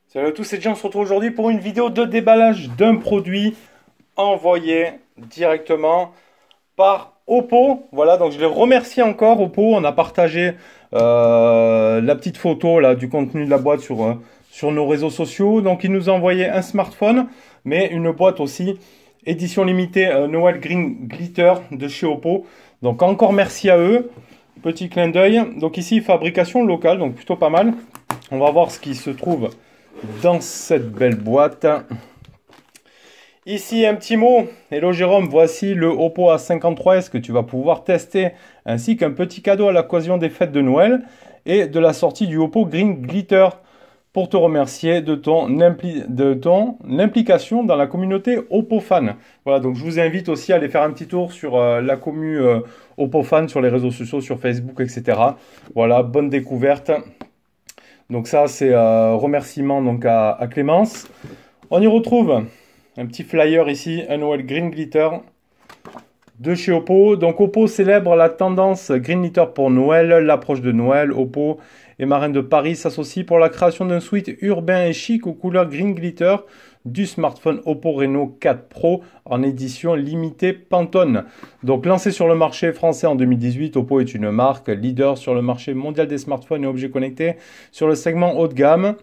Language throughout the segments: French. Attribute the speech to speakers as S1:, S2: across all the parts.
S1: Salut à tous, c'est Jean, on se retrouve aujourd'hui pour une vidéo de déballage d'un produit envoyé directement par Oppo. Voilà, donc je les remercie encore Oppo, on a partagé la petite photo là, du contenu de la boîte sur nos réseaux sociaux. Donc ils nous ont envoyé un smartphone, mais une boîte aussi, édition limitée Noël Green Glitter de chez Oppo. Donc encore merci à eux, petit clin d'œil. Donc ici fabrication locale, donc plutôt pas mal. On va voir ce qui se trouve dans cette belle boîte. Ici un petit mot. Hello Jérôme, voici le Oppo A53s que tu vas pouvoir tester, ainsi qu'un petit cadeau à l'occasion des fêtes de Noël et de la sortie du Oppo Green Glitter, pour te remercier de ton implication dans la communauté Oppo Fan. Voilà, donc je vous invite aussi à aller faire un petit tour sur la commu Oppo Fan sur les réseaux sociaux, sur Facebook, etc. Voilà, bonne découverte. Donc ça, c'est remerciement donc à Clémence. On y retrouve un petit flyer ici, un Noël Green Glitter de chez Oppo. Donc Oppo célèbre la tendance Green Glitter pour Noël, l'approche de Noël. Oppo et Marraine de Paris s'associent pour la création d'un suite urbain et chic aux couleurs Green Glitter du smartphone Oppo Reno 4 Pro en édition limitée Pantone. Donc lancé sur le marché français en 2018, Oppo est une marque leader sur le marché mondial des smartphones et objets connectés sur le segment haut de gamme.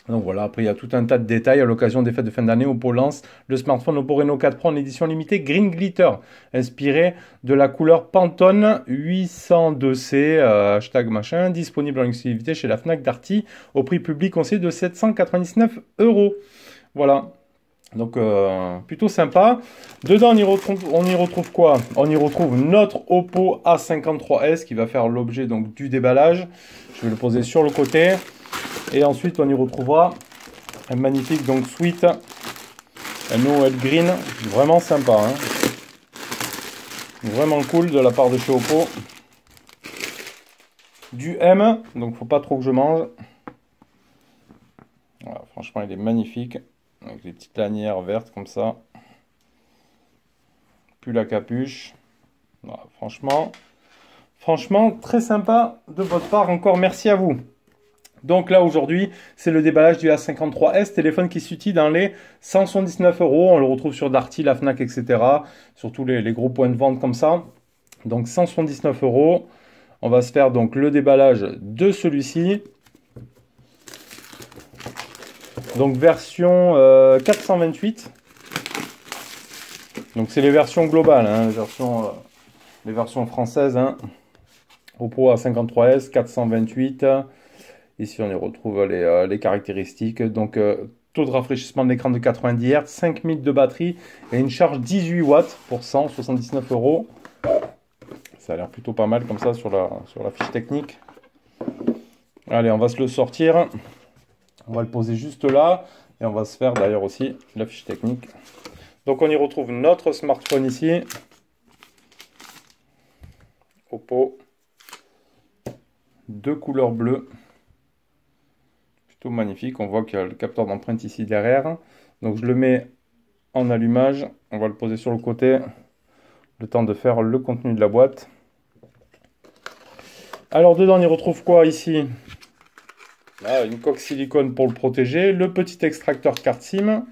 S1: Donc voilà, après il y a tout un tas de détails. À l'occasion des fêtes de fin d'année, Oppo lance le smartphone Oppo Reno 4 Pro en édition limitée Green Glitter, inspiré de la couleur Pantone 802C, hashtag machin, disponible en exclusivité chez la Fnac Darty, au prix public conseillé de 799 €. Voilà, donc plutôt sympa. Dedans, on y retrouve quoi? On y retrouve notre Oppo A53s qui va faire l'objet donc du déballage. Je vais le poser sur le côté. Et ensuite, on y retrouvera un magnifique donc suite, un Noël Green, vraiment sympa, hein. Vraiment cool de la part de chez Oppo. Du M, donc faut pas trop que je mange. Voilà, franchement, il est magnifique, avec les petites lanières vertes comme ça. Puis la capuche. Voilà, franchement, très sympa de votre part. Encore merci à vous. Donc là aujourd'hui, c'est le déballage du A53s, téléphone qui s'utilise dans les 179 €. On le retrouve sur Darty, la Fnac, etc. Surtout les gros points de vente comme ça. Donc 179 €. On va se faire donc le déballage de celui-ci. Donc version 428. Donc c'est les versions globales, hein, les versions françaises, hein. Oppo A53s 428. Ici, on y retrouve les caractéristiques. Donc, taux de rafraîchissement de l'écran de 90 Hz, 5 000 de batterie et une charge 18 watts pour 179 €. Ça a l'air plutôt pas mal comme ça sur la fiche technique. Allez, on va se le sortir. On va le poser juste là. Et on va se faire d'ailleurs aussi la fiche technique. Donc, on y retrouve notre smartphone ici. Oppo. De couleur bleue. Plutôt magnifique, on voit qu'il y a le capteur d'empreinte ici derrière. Donc je le mets en allumage, on va le poser sur le côté, le temps de faire le contenu de la boîte. Alors dedans on y retrouve quoi ici? Une coque silicone pour le protéger, le petit extracteur carte SIM,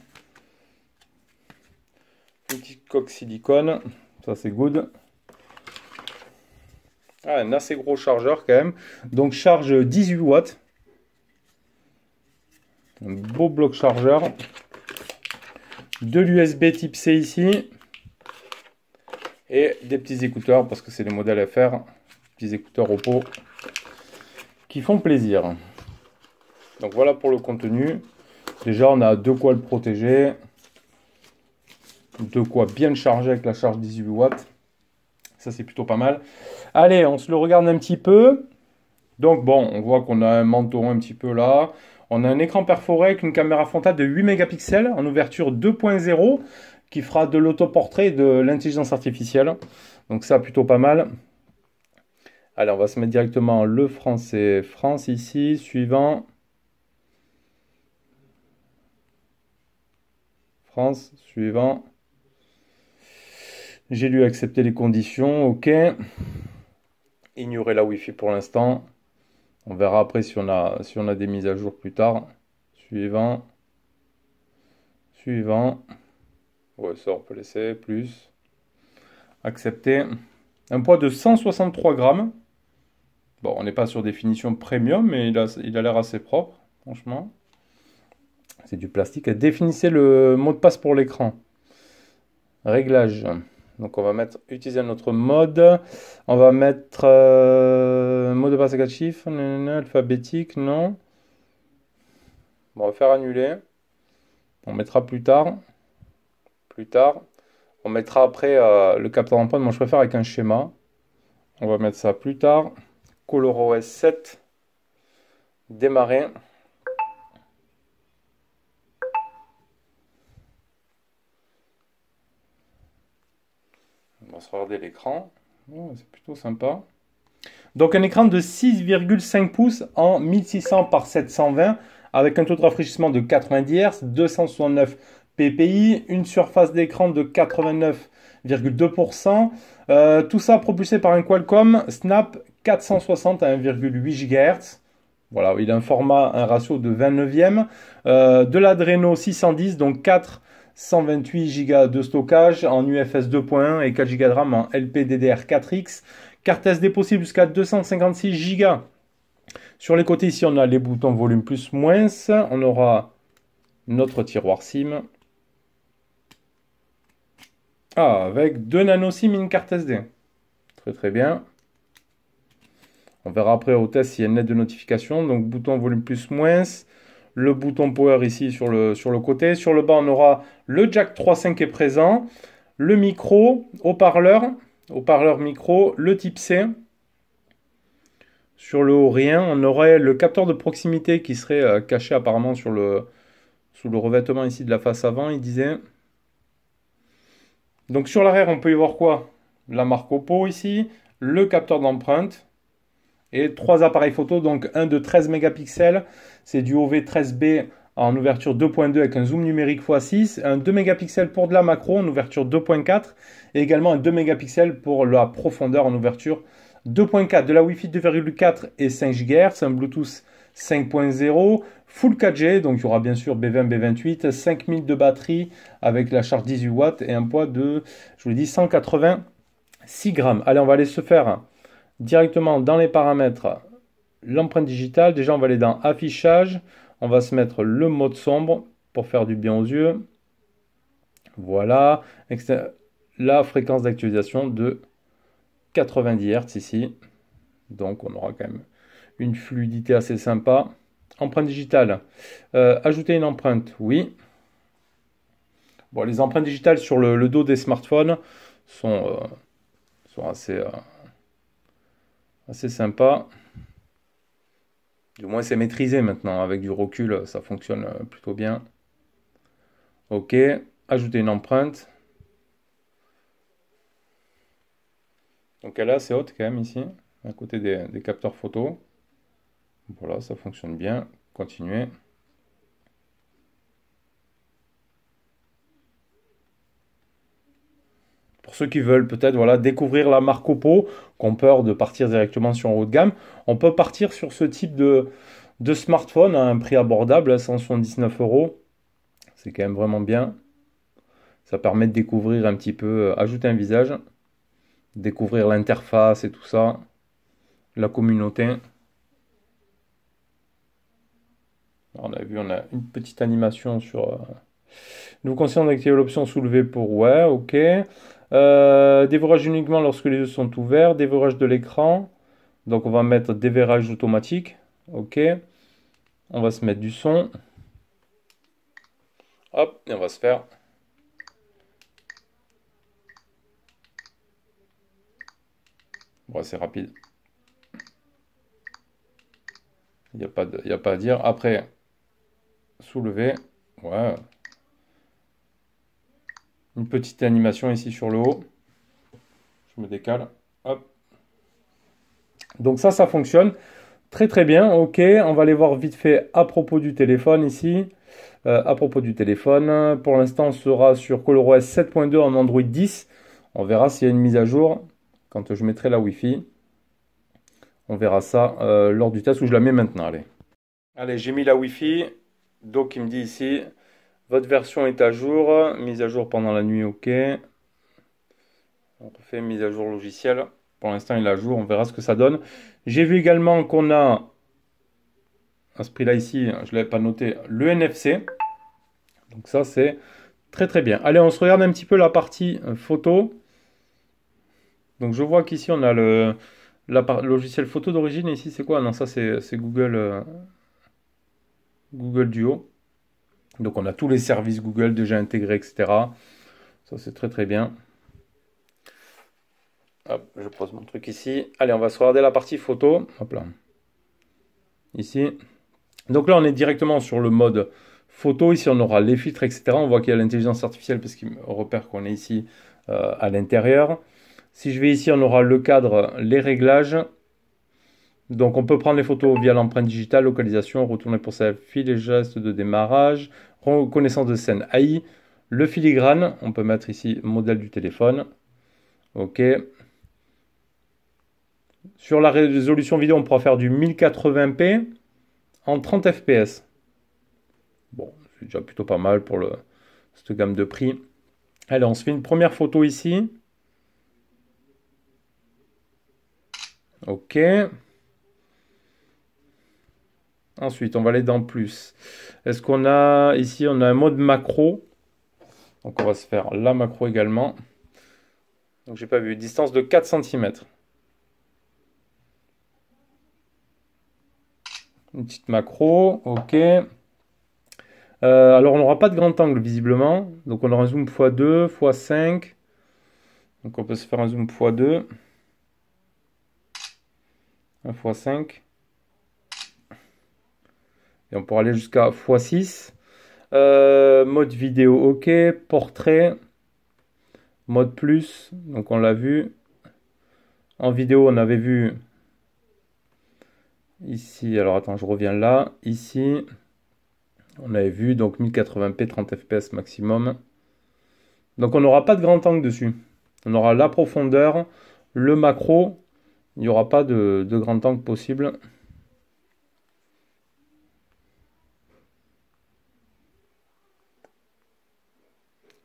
S1: petite coque silicone, ça c'est good. Un assez gros chargeur quand même, donc charge 18 watts. Un beau bloc chargeur, de l'USB type C ici, et des petits écouteurs, parce que c'est les modèles FR, petits écouteurs Oppo, qui font plaisir. Donc voilà pour le contenu. Déjà on a de quoi le protéger, de quoi bien le charger avec la charge 18 watts. Ça c'est plutôt pas mal. Allez, on se le regarde un petit peu. Donc bon, on voit qu'on a un menton un petit peu là. On a un écran perforé avec une caméra frontale de 8 mégapixels en ouverture 2.0 qui fera de l'autoportrait et de l'intelligence artificielle. Donc ça, plutôt pas mal. Allez, on va se mettre directement le français France ici. Suivant. France, suivant. J'ai lu accepter les conditions, ok. Ignorer la Wi-Fi pour l'instant. On verra après si on a des mises à jour plus tard. Suivant. Suivant. Ouais, ça on peut laisser. Plus. Accepter. Un poids de 163 grammes. Bon, on n'est pas sur définition premium, mais il a l'air assez propre, franchement. C'est du plastique. Définissez le mot de passe pour l'écran. Réglage. Donc on va mettre utiliser notre mode. On va mettre mot de passe à 4 chiffres, alphabétique, non. Bon, on va faire annuler. On mettra plus tard. Plus tard. On mettra après le capteur d'empreinte. Moi je préfère avec un schéma. On va mettre ça plus tard. ColorOS 7. Démarrer. On va se regarder l'écran. Oh, c'est plutôt sympa. Donc un écran de 6,5 pouces en 1600 par 720 avec un taux de rafraîchissement de 90 Hz, 269 ppi, une surface d'écran de 89,2%. Tout ça propulsé par un Qualcomm Snap 460 à 1,8 GHz. Voilà, il a un ratio de 29e. De l'Adreno 610, donc 428 Go de stockage en UFS 2.1 et 4 Go de RAM en LPDDR4X. Carte SD possible jusqu'à 256 Go. Sur les côtés, ici, on a les boutons volume plus moins. On aura notre tiroir SIM. Ah, avec 2 nano SIM et une carte SD. Très très bien. On verra après au test s'il y a une lettre de notification. Donc bouton volume plus moins. Le bouton power ici sur le côté. Sur le bas, on aura le jack 3.5 qui est présent. Le micro, haut-parleur micro, le type C. Sur le haut, rien. On aurait le capteur de proximité qui serait caché apparemment sous le revêtement ici de la face avant, il disait. Donc sur l'arrière, on peut y voir quoi? La marque Oppo ici, le capteur d'empreinte et 3 appareils photo. Donc un de 13 mégapixels, c'est du OV13B en ouverture 2.2 avec un zoom numérique x6, un 2 mégapixels pour de la macro en ouverture 2.4 et également un 2 mégapixels pour la profondeur en ouverture 2.4, de la Wi-Fi 2,4 et 5 GHz, un Bluetooth 5.0, Full 4G, donc il y aura bien sûr B20, B28, 5000 de batterie avec la charge 18 watts et un poids de, je vous l'ai dit, 186 grammes. Allez, on va aller se faire directement dans les paramètres l'empreinte digitale. Déjà, on va aller dans affichage. On va se mettre le mode sombre pour faire du bien aux yeux. Voilà. La fréquence d'actualisation de 90 Hz ici. Donc, on aura quand même une fluidité assez sympa. Empreinte digitale. Ajouter une empreinte, oui. Bon, les empreintes digitales sur le dos des smartphones sont assez sympas. Du moins, c'est maîtrisé maintenant. Avec du recul, ça fonctionne plutôt bien. Ok. Ajouter une empreinte. Donc elle est assez haute quand même ici, à côté des capteurs photo. Voilà, ça fonctionne bien. Continuer. Pour ceux qui veulent peut-être voilà, découvrir la marque Oppo, qui ont peur de partir directement sur un haut de gamme, on peut partir sur ce type de smartphone à un prix abordable, 179 €. C'est quand même vraiment bien. Ça permet de découvrir un petit peu, ajouter un visage, découvrir l'interface et tout ça, la communauté. On a vu, on a une petite animation sur... Nous conseillons d'activer l'option soulever pour ouais, ok. Déverrouillage uniquement lorsque les yeux sont ouverts. Déverrouillage de l'écran. Donc on va mettre déverrouillage automatique. Ok. On va se mettre du son. Hop, et on va se faire. Bon, c'est rapide. Il n'y a pas à dire. Après, soulever. Ouais. Une petite animation ici sur le haut. Je me décale. Hop. Donc ça fonctionne très très bien. Ok, on va aller voir vite fait à propos du téléphone ici. À propos du téléphone, pour l'instant on sera sur ColorOS 7.2 en Android 10. On verra s'il y a une mise à jour quand je mettrai la Wi-Fi. On verra ça lors du test où je la mets maintenant. Allez, j'ai mis la Wi-Fi. Donc il me dit ici, votre version est à jour. Mise à jour pendant la nuit, ok. On refait mise à jour logiciel. Pour l'instant, il est à jour. On verra ce que ça donne. J'ai vu également qu'on a, à ce prix-là ici, je ne l'avais pas noté, le NFC. Donc ça, c'est très très bien. Allez, on se regarde un petit peu la partie photo. Donc je vois qu'ici, on a le logiciel photo d'origine. Ici, c'est quoi? Non, ça, c'est Google, Google Duo. Donc on a tous les services Google déjà intégrés, etc. Ça, c'est très très bien. Hop, je pose mon truc ici. Allez, on va se regarder la partie photo. Hop là. Ici. Donc là, on est directement sur le mode photo. Ici, on aura les filtres, etc. On voit qu'il y a l'intelligence artificielle parce qu'il repère qu'on est ici à l'intérieur. Si je vais ici, on aura le cadre, les réglages. Donc, on peut prendre les photos via l'empreinte digitale, localisation, retourner pour selfie, les gestes de démarrage, reconnaissance de scène AI, le filigrane. On peut mettre ici modèle du téléphone. OK. Sur la résolution vidéo, on pourra faire du 1080p en 30 fps. Bon, c'est déjà plutôt pas mal pour cette gamme de prix. Allez, on se fait une première photo ici. OK. Ensuite, on va aller dans plus. Est-ce qu'on a ici, on a un mode macro. Donc, on va se faire la macro également. Donc, j'ai pas vu. Distance de 4 cm. Une petite macro. OK. Alors, on n'aura pas de grand angle visiblement. Donc, on aura un zoom x2, x5. Donc, on peut se faire un zoom x2. Un x5. Et on pourra aller jusqu'à x6. Mode vidéo, OK. Portrait. Mode plus. Donc, on l'a vu. En vidéo, on avait vu ici. Alors, attends, je reviens là. Ici. On avait vu donc 1080p 30 fps maximum. Donc on n'aura pas de grand angle dessus. On aura la profondeur, le macro. Il n'y aura pas de grand angle possible.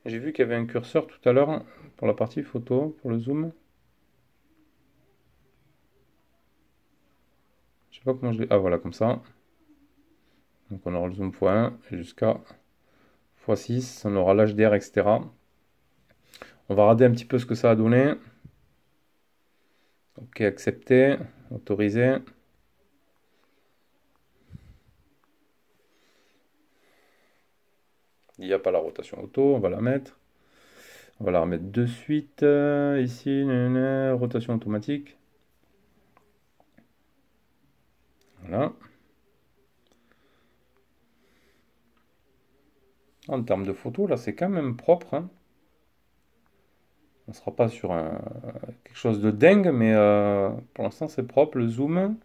S1: J'ai vu qu'il y avait un curseur tout à l'heure pour la partie photo, pour le zoom. Je sais pas comment je l'ai. Ah voilà, comme ça. Donc on aura le zoom x1 jusqu'à x6. On aura l'HDR, etc. On va regarder un petit peu ce que ça a donné. OK, accepter, autoriser. Il n'y a pas la rotation auto, on va la mettre. On va la remettre de suite. Ici, rotation automatique. Voilà. En termes de photo, là, c'est quand même propre. Hein. On ne sera pas sur quelque chose de dingue, mais pour l'instant, c'est propre. Le zoom.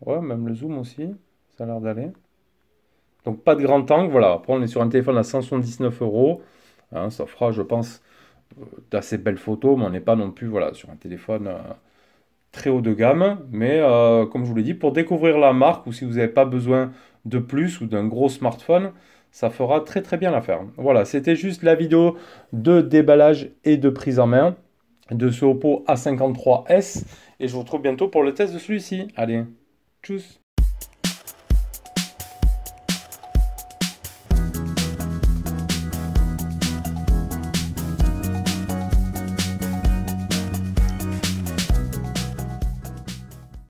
S1: Ouais, même le zoom aussi. Ça a l'air d'aller. Donc, pas de grand angle. Voilà. Après, on est sur un téléphone à 179 €. Hein, ça fera, je pense, d'assez belles photos, mais on n'est pas non plus voilà, sur un téléphone très haut de gamme. Mais comme je vous l'ai dit, pour découvrir la marque ou si vous n'avez pas besoin de plus ou d'un gros smartphone, ça fera très très bien l'affaire. Voilà, c'était juste la vidéo de déballage et de prise en main de ce Oppo A53s. Et je vous retrouve bientôt pour le test de celui-ci. Allez, tchuss!